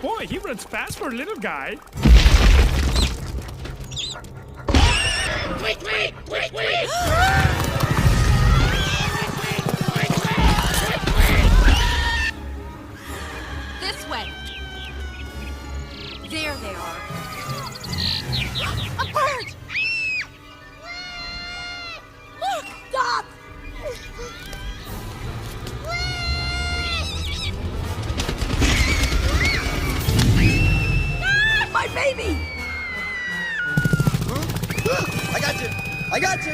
Boy, he runs fast for a little guy. Wait! This way. There they are. A bird! Look! Stop! Ah, my baby! I got you!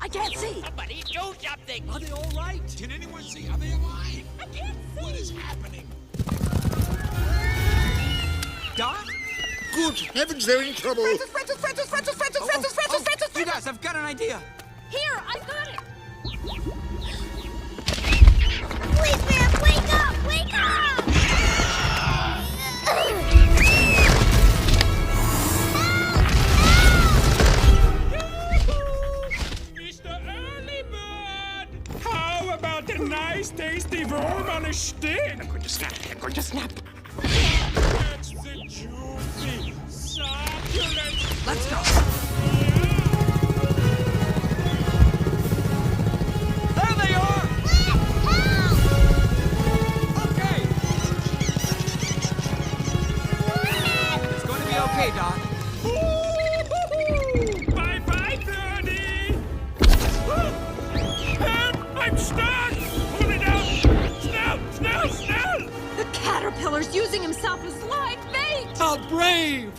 I can't see. Somebody do something! Are they all right? Can anyone see? Are they alive? I can't see. What is happening? Doc? Good heavens, they're in trouble! Francis! You guys, I've got an idea. Here, I've got it. Please, man, wake up! Wake up! Mr. Early Bird! How about a nice, tasty worm on a stick? I'm going to snap. That's the juicy, succulent... Let's go. There they are! Okay. It's going to be okay, Doc. Bye-bye, Birdie! Help! I'm stuck! Pull it out! Snell! The caterpillar's using himself as live bait. How brave!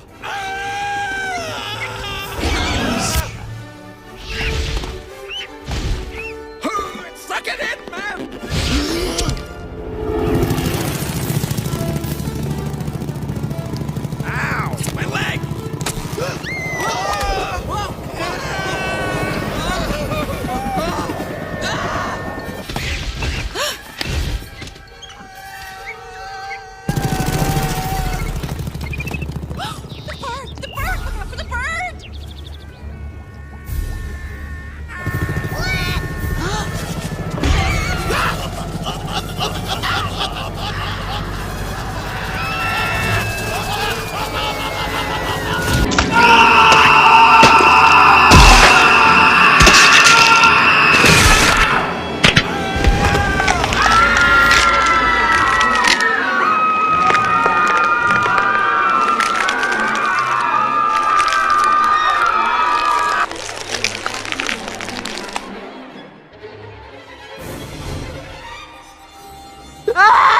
Suck it in, man! Ow! My leg! The bird! Look out for the bird! Ah!